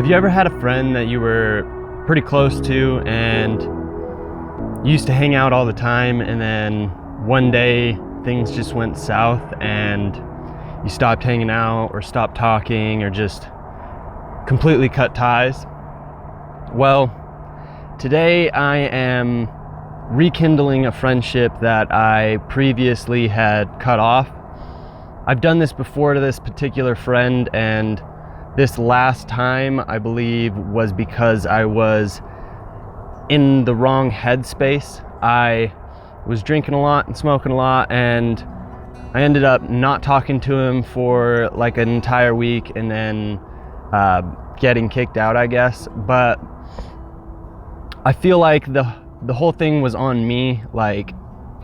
Have you ever had a friend that you were pretty close to and you used to hang out all the time, and then one day things just went south and you stopped hanging out or stopped talking or just completely cut ties? Well, today I am rekindling a friendship that I previously had cut off. I've done this before to this particular friend, and this last time, I believe, was because I was in the wrong headspace. I was drinking a lot and smoking a lot, and I ended up not talking to him for like an entire week and then getting kicked out, I guess. But I feel like the whole thing was on me. Like,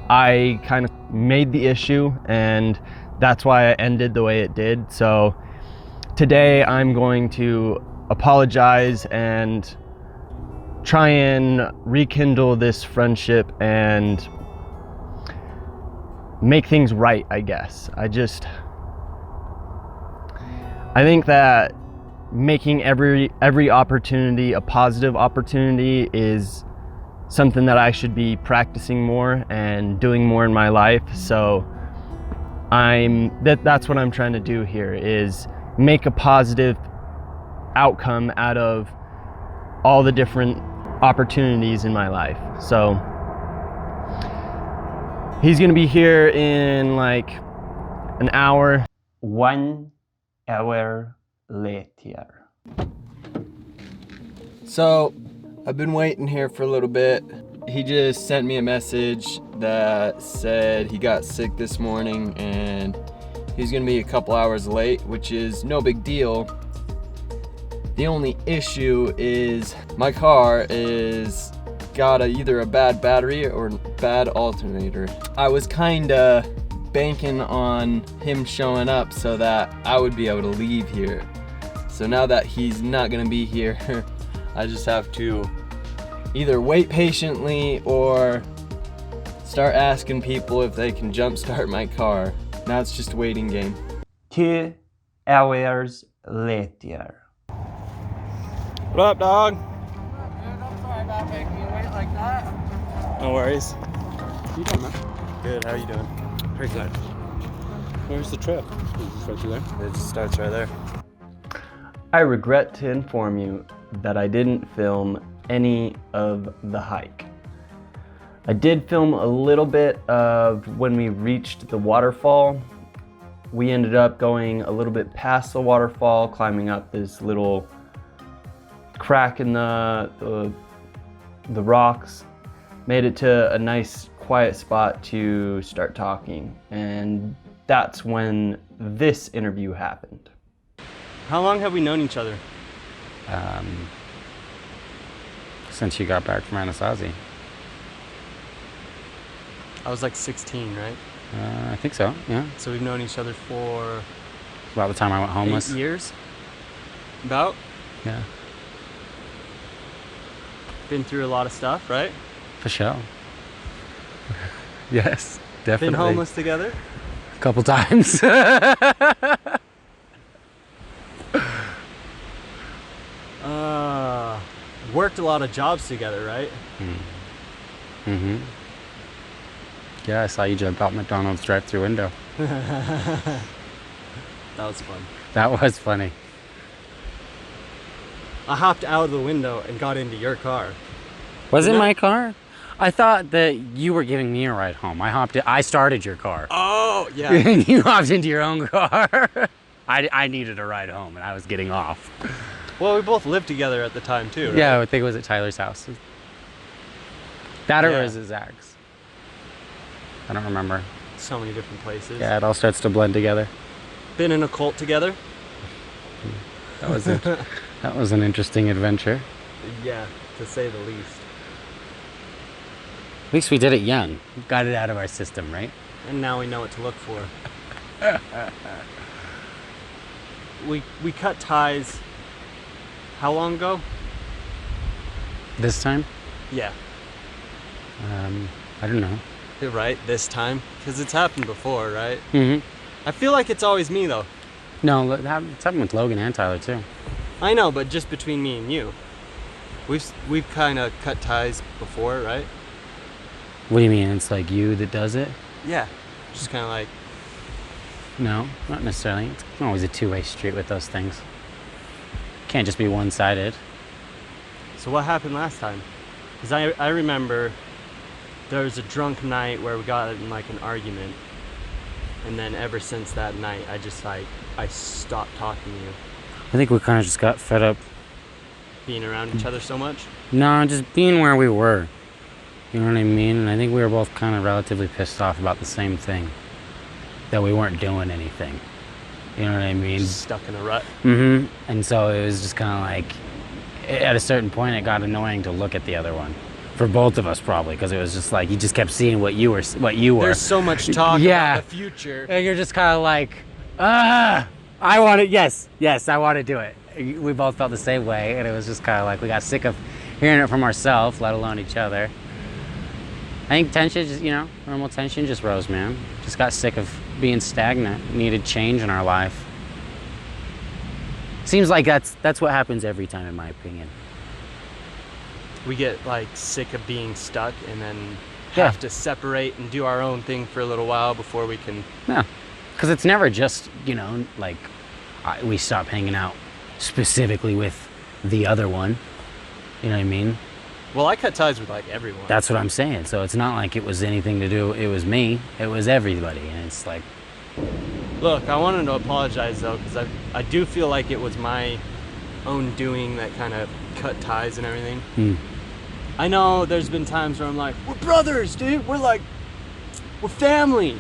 I kind of made the issue, and that's why I ended the way it did. So today I'm going to apologize and try and rekindle this friendship and make things right, I guess. I think that making every opportunity a positive opportunity is something that I should be practicing more and doing more in my life. So that's what I'm trying to do here, is make a positive outcome out of all the different opportunities in my life. So he's gonna be here in like an hour. 1 hour later. So I've been waiting here for a little bit. He just sent me a message that said he got sick this morning and he's gonna be a couple hours late, which is no big deal. The only issue is my car is got either a bad battery or bad alternator. I was kinda banking on him showing up so that I would be able to leave here. So now that he's not gonna be here, I just have to either wait patiently or start asking people if they can jumpstart my car. Now it's just a waiting game. 2 hours later. What up, dog? Dude, I'm sorry about making you wait like that. No worries. How you doing, man? Good, how you doing? Pretty good. Where's the trip? Is it just right through there? It just starts right there. I regret to inform you that I didn't film any of the hike. I did film a little bit of when we reached the waterfall. We ended up going a little bit past the waterfall, climbing up this little crack in the rocks, made it to a nice quiet spot to start talking, and that's when this interview happened. How long have we known each other? Since you got back from Anasazi. I was like 16, right? I think so, yeah. So we've known each other for About the time I went homeless. 8 years? About? Yeah, Been through a lot of stuff, right? for sure. Yes, definitely. Been homeless together? A couple times. Worked a lot of jobs together, right? Mm-hmm. Yeah, I saw you jump out McDonald's drive-through window. That was fun. That was funny. I hopped out of the window and got into your car. Was it No. my car? I thought that you were giving me a ride home. I started your car. Oh, yeah. And you hopped into your own car. I needed a ride home and I was getting off. Well, we both lived together at the time, too, right? Yeah, I think it was at Tyler's house. That or Yeah. was it Zach's? I don't remember. So many different places. Yeah, it all starts to blend together. Been in a cult together? That was it. That was an interesting adventure. Yeah, to say the least. At least we did it young. Got it out of our system, right? And now we know what to look for. We cut ties how long ago? This time? Yeah. I don't know. You're right, this time. Because it's happened before, right? Mm-hmm. I feel like it's always me, though. No, it's happened with Logan and Tyler, too. I know, but just between me and you. We've kind of cut ties before, right? What do you mean? It's like you that does it? Yeah. Just kind of like, No, not necessarily. It's always a two-way street with those things. Can't just be one-sided. so what happened last time? Because I remember there was a drunk night where we got in like an argument. And then ever since that night, I stopped talking to you. I think we kind of just got fed up. Being around each other so much. No, just being where we were. You know what I mean? And I think we were both kind of relatively pissed off about the same thing. That we weren't doing anything. You know what I mean? Stuck in a rut. Mm-hmm. And so it was just kind of like, at a certain point, it got annoying to look at the other one. For both of us, probably, because it was just like, you just kept seeing what you were. There's so much talk about the future. And you're just kind of like, I want to, yes, I want to do it. We both felt the same way, and it was just kind of like, we got sick of hearing it from ourselves, let alone each other. I think tension just, normal tension just rose, man. Just got sick of being stagnant, needed change in our life. Seems like that's what happens every time, in my opinion. We get like sick of being stuck and then have to separate and do our own thing for a little while before we can. Yeah, because it's never just, we stop hanging out specifically with the other one. You know what I mean? Well, I cut ties with like everyone. That's what I'm saying. So it's not like it was anything to do, it was me, it was everybody. And it's like... Look, I wanted to apologize though, because I do feel like it was my own doing that kind of cut ties and everything. I know there's been times where I'm like, we're brothers, dude. We're family.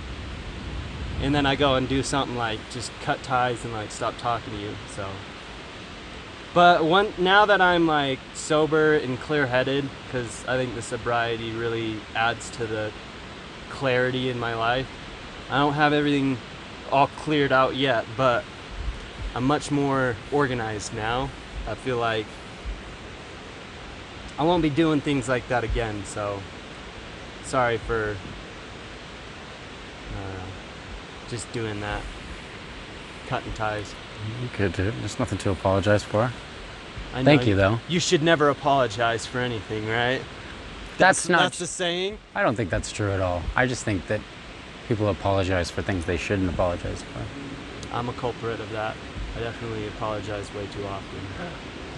And then I go and do something like just cut ties and like stop talking to you. So, but now that I'm like sober and clear-headed, because I think the sobriety really adds to the clarity in my life. I don't have everything all cleared out yet, but I'm much more organized now. I feel like I won't be doing things like that again, so sorry for just doing that, cutting ties. You could, dude. There's nothing to apologize for. I know Thank you, though. You should never apologize for anything, right? That's the saying? I don't think that's true at all. I just think that people apologize for things they shouldn't apologize for. I'm a culprit of that. I definitely apologize way too often.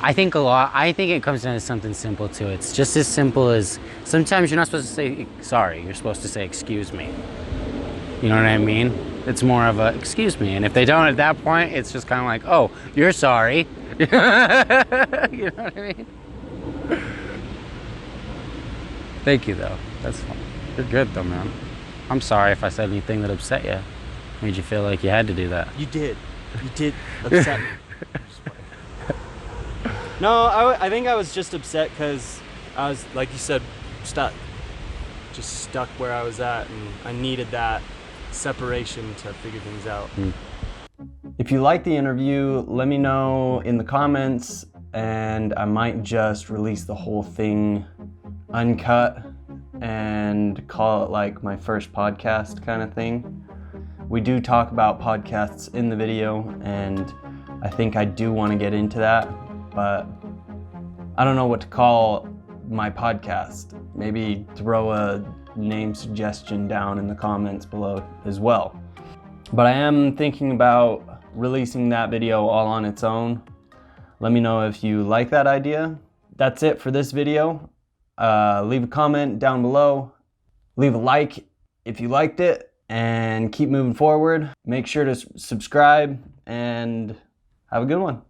I think it comes down to something simple too. It's just as simple as sometimes you're not supposed to say sorry, you're supposed to say excuse me. You know what I mean? It's more of a excuse me, and if they don't at that point, it's just kind of like, oh, you're sorry. You know what I mean? Thank you though. That's fine. You're good though, man. I'm sorry if I said anything that upset you. Made you feel like you had to do that. You did upset me. No, I think I was just upset because I was, like you said, stuck. Just stuck where I was at, and I needed that separation to figure things out. If you like the interview, let me know in the comments, and I might just release the whole thing uncut and call it like my first podcast kind of thing. We do talk about podcasts in the video, and I think I do want to get into that, but I don't know what to call my podcast. Maybe throw a name suggestion down in the comments below as well. But I am thinking about releasing that video all on its own. Let me know if you like that idea. That's it for this video. Leave a comment down below. Leave a like if you liked it, and keep moving forward. Make sure to subscribe, and have a good one.